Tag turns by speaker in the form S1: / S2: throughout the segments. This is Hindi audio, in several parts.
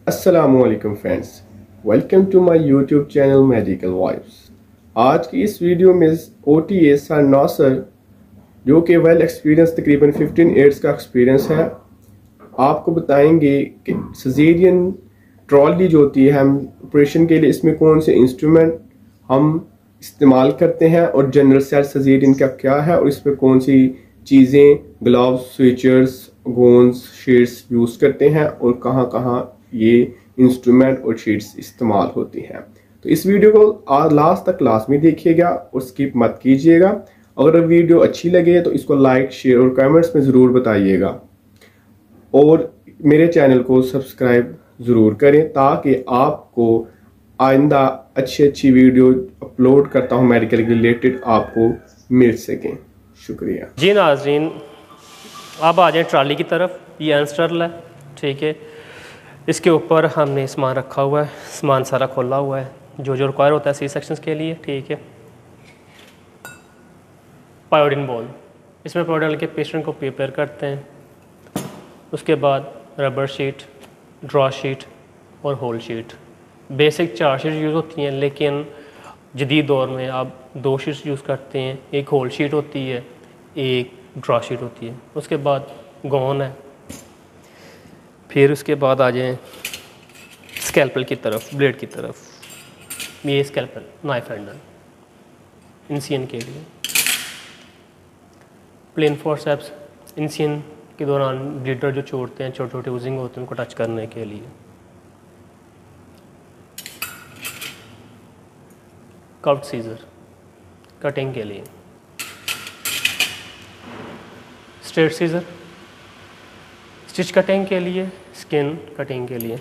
S1: अस्सलामुअलैकुम friends, welcome to my YouTube channel medical vibes. आज की इस वीडियो में OTA सर नौसर जो कि वेल एक्सपीरियंस तकरीबन 15 ईयर्स का एक्सपीरियंस है, आपको बताएंगे कि सजेरियन ट्रॉली जो होती है हम ऑपरेशन के लिए इसमें कौन से इंस्ट्रूमेंट हम इस्तेमाल करते हैं और जनरल सेट सजेरियन का क्या है और इसमें कौन सी चीज़ें ग्लव्स, स्विचर्स, गोन्स, शीट्स यूज़ करते हैं और कहाँ कहाँ ये इंस्ट्रूमेंट और शीट्स इस्तेमाल होती हैं। तो इस वीडियो को लास्ट तक लाजमी देखिएगा और स्किप मत कीजिएगा। अगर वीडियो अच्छी लगे तो इसको लाइक, शेयर और कमेंट्स में ज़रूर बताइएगा और मेरे चैनल को सब्सक्राइब ज़रूर करें ताकि आपको आइंदा अच्छी वीडियो अपलोड करता हूँ मेडिकल रिलेटेड आपको मिल सकें। शुक्रिया
S2: जी नाज़रीन, अब आ जाए ट्राली की तरफ। ये अनस्टर्ल है, ठीक है। इसके ऊपर हमने सामान रखा हुआ है, सामान सारा खोला हुआ है जो जो रिक्वायर होता है सी सेक्शंस के लिए, ठीक है। पायोडीन बॉल, इसमें पाउडर डाल के पेशेंट को प्रिपेयर करते हैं। उसके बाद रबर शीट, ड्रॉ शीट और whole sheet. Basic 4 sheet use होती हैं, लेकिन जदीद दौर में आप 2 शीट्स यूज़ करते हैं। एक होल शीट होती है, एक ड्रॉ शीट होती है। उसके बाद गौन है। फिर उसके बाद आ जाएँ स्कैल्पल की तरफ, ब्लेड की तरफ। ये स्कैल्पल नाइफ हैंडल इंसियन के लिए। प्लेन फोर्सेप्स इंसियन के दौरान ब्लीडर जो छोड़ते हैं, छोटे छोटे यूजिंग होते हैं, उनको टच करने के लिए। कर्व्ड सीजर कटिंग के लिए। स्ट्रेट सीजर स्टिच कटिंग के लिए, स्किन कटिंग के लिए।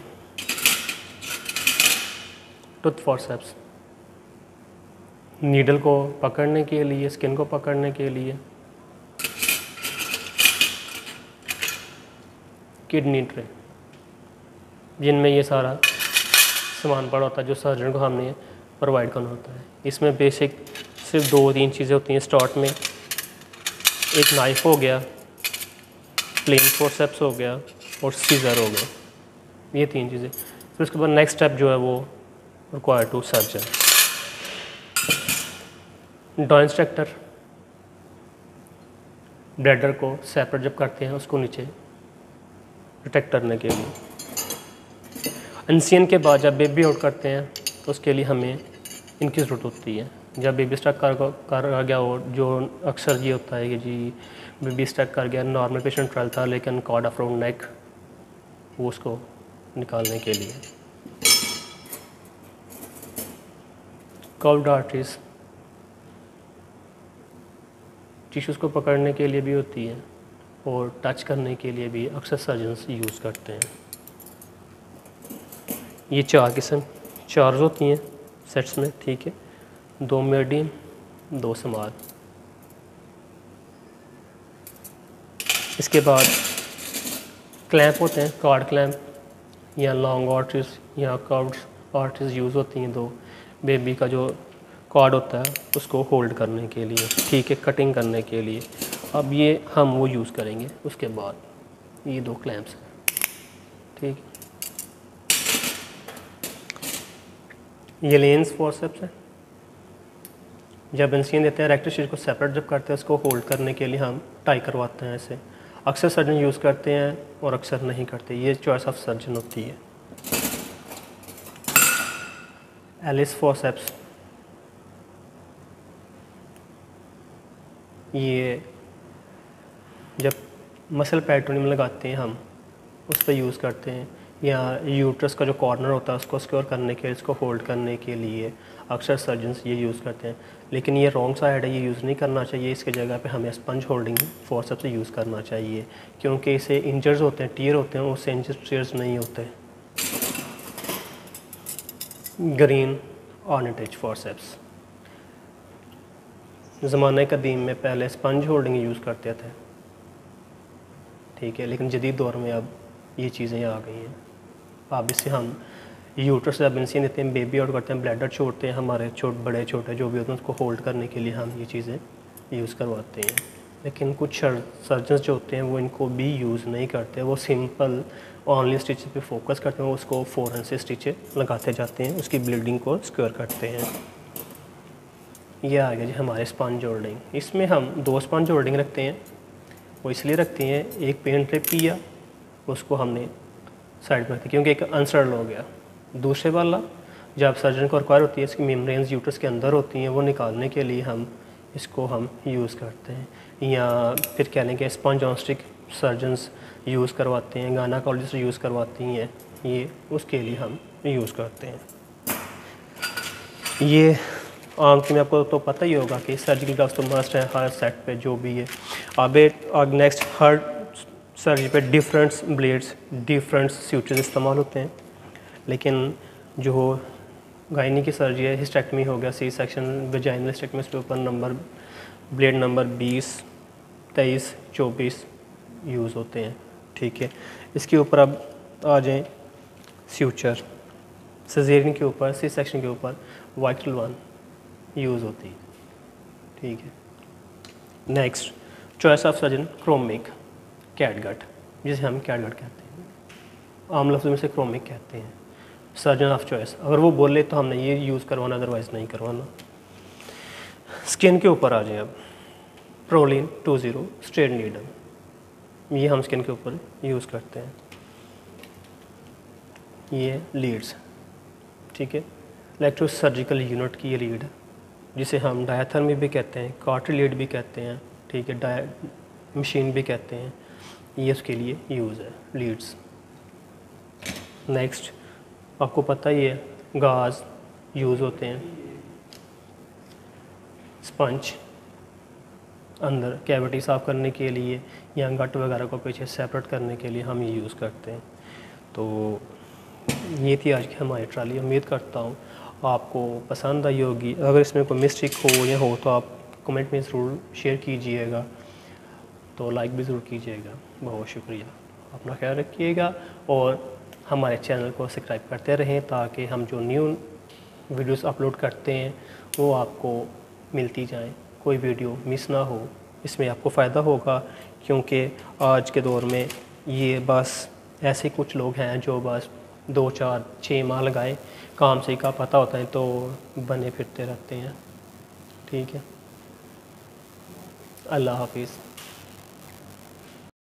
S2: टूथ फोर्सेप्स नीडल को पकड़ने के लिए, स्किन को पकड़ने के लिए। किडनी ट्रे, जिनमें ये सारा सामान पड़ा होता है जो सर्जन को हमने प्रोवाइड करना होता है। इसमें बेसिक सिर्फ 2-3 चीज़ें होती हैं स्टार्ट में। एक नाइफ हो गया, प्लेन फोर्सेप्स हो गया और सीज़र हो गया, ये 3 चीज़ें। फिर उसके बाद नेक्स्ट स्टेप जो है वो रिक्वायर टू सर्जन। डॉ इंस्ट्रक्टर ब्लेडर को सेपरेट जब करते हैं उसको नीचे प्रोटेक्ट करने के लिए। इंसियन के बाद जब बेबी आउट करते हैं तो उसके लिए हमें इनकी ज़रूरत होती है। जब बेबी स्टक कर गया हो, जो अक्सर ये होता है कि जी बेबी स्टक कर गया, नॉर्मल पेशेंट ट्रायल था लेकिन कॉर्ड अराउंड नेक, वो उसको निकालने के लिए। कर्व्ड आर्टरीज टिश्यूज़ को पकड़ने के लिए भी होती है और टच करने के लिए भी अक्सर सर्जन्स यूज़ करते हैं। ये 4 किस्म 4 होती हैं सेट्स में, ठीक है। 2 मीडियम, 2 स्मॉल। इसके बाद क्लैंप होते हैं, कार्ड क्लैंप या लॉन्ग आर्टरीज या कर्व्ड आर्टरीज यूज़ होती हैं। 2 बेबी का जो कार्ड होता है उसको होल्ड करने के लिए, ठीक है, कटिंग करने के लिए। अब ये हम वो यूज़ करेंगे। उसके बाद ये 2 क्लैंप्स हैं, ठीक। ये लेंस फोर्सेप्स है। जब इंसियन देते हैं, रेक्टल शीट को सेपरेट जब करते हैं, उसको होल्ड करने के लिए हम टाई करवाते हैं ऐसे। अक्सर सर्जन यूज़ करते हैं और अक्सर नहीं करते, ये चॉइस ऑफ सर्जन होती है। एलिस फोर्सेप्स, ये जब मसल पेरिटोनियम लगाते हैं हम उस पर यूज़ करते हैं, या यूट्रस का जो कॉर्नर होता है उसको सिक्योर करने के लिए, इसको होल्ड करने के लिए अक्सर सर्जन्स ये यूज़ करते हैं। लेकिन ये रॉन्ग साइड है, ये यूज़ नहीं करना चाहिए। इसके जगह पे हमें स्पंज होल्डिंग फोर्सेप्स से यूज़ करना चाहिए, क्योंकि इसे इंजर्स होते हैं, टीयर होते हैं, उससे इंजर्स नहीं होते। ग्रीन ऑर्निटेज फोर्सेप्स, ज़माने कदीम में पहले स्पंज होल्डिंग यूज़ करते थे, ठीक है, लेकिन जदीद दौर में अब ये चीज़ें आ गई हैं। अब इससे हम यूट्रस जब इंसियन देते हैं, बेबी आउट करते हैं, ब्लैडर छोड़ते हैं, हमारे बड़े छोटे जो भी होते हैं उसको होल्ड करने के लिए हम ये चीज़ें यूज़ करवाते हैं। लेकिन कुछ सर्जन्स जो होते हैं वो इनको भी यूज़ नहीं करते, वो सिंपल ओनली स्टिच पे फोकस करते हैं, उसको फ़ौरन से स्टिच लगाते जाते हैं, उसकी ब्लीडिंग को स्क्योर करते हैं। ये आ गया जी हमारे स्पंज होल्डिंग। इसमें हम 2 स्पंज होल्डिंग रखते हैं। वो इसलिए रखते हैं, एक पेन ट्रिप किया, उसको हमने साइड में रखते क्योंकि एक अनसर्ल हो गया। दूसरे वाला जब सर्जन को रिक्वायर होती है, इसकी मेम्ब्रेन्स यूट्रस के अंदर होती हैं, वो निकालने के लिए हम इसको यूज़ करते हैं। या फिर कह लें कि sponge on stick surgeons use करवाते हैं, गायनेकोलॉजिस्ट यूज़ करवाती हैं, ये उसके लिए हम यूज़ करते हैं। ये आम में आपको तो पता ही होगा कि सर्जिकल ग्लव्स तो मस्ट है हर सेट पे जो भी है। अब नेक्स्ट हर सर्जरी पे डिफरेंट ब्लेड्स, डिफरेंट सूचर्स इस्तेमाल होते हैं। लेकिन जो गायनी की सर्जरी है, हिस्टेक्टमी हो गया, सी सेक्शन, वेजाइनल हिस्टेक्टमी, उसके ऊपर ब्लेड नंबर 20, 23, 24 यूज़ होते हैं। ठीक है, इसके ऊपर अब आ जाएं सूचर। सिजेरियन के ऊपर, सी सेक्शन के ऊपर वाइटल 1 यूज़ होती है। ठीक है, next choice of surgeon chromic catgut, जिसे हम कैटगट कहते हैं, आम लफ्ज़ में से क्रोमिक कहते हैं। सर्जन ऑफ चॉइस, अगर वो बोले तो हमने ये यूज़ करवाना, अदरवाइज़ नहीं करवाना। स्किन के ऊपर आ जाए अब प्रोलिन 20 स्ट्रेट नीडल, ये हम स्किन के ऊपर यूज़ करते हैं। ये लीड्स, ठीक है, इलेक्ट्रो सर्जिकल यूनिट की ये लीड है, जिसे हम डायाथर्मी भी कहते हैं, कार्टरी लीड भी कहते हैं, ठीक है, मशीन भी कहते हैं, ये उसके लिए यूज़ है लीड्स। नेक्स्ट आपको पता ही है गाज यूज़ होते हैं, स्पंज अंदर कैविटी साफ़ करने के लिए या गट वगैरह को पीछे सेपरेट करने के लिए हम ये यूज़ करते हैं। तो ये थी आज की हमारी ट्राली। उम्मीद करता हूँ आपको पसंद आई होगी। अगर इसमें कोई मिस्टेक हो या हो तो आप कमेंट में ज़रूर शेयर कीजिएगा, तो लाइक भी ज़रूर कीजिएगा। बहुत शुक्रिया, अपना ख्याल रखिएगा और हमारे चैनल को सब्सक्राइब करते रहें ताकि हम जो न्यू वीडियोस अपलोड करते हैं वो आपको मिलती जाएं, कोई वीडियो मिस ना हो। इसमें आपको फ़ायदा होगा क्योंकि आज के दौर में ये बस ऐसे कुछ लोग हैं जो बस 2, 4, 6 माह लगाए काम से का पता होता है तो बने फिरते रहते हैं। ठीक है, अल्लाह हाफिज़।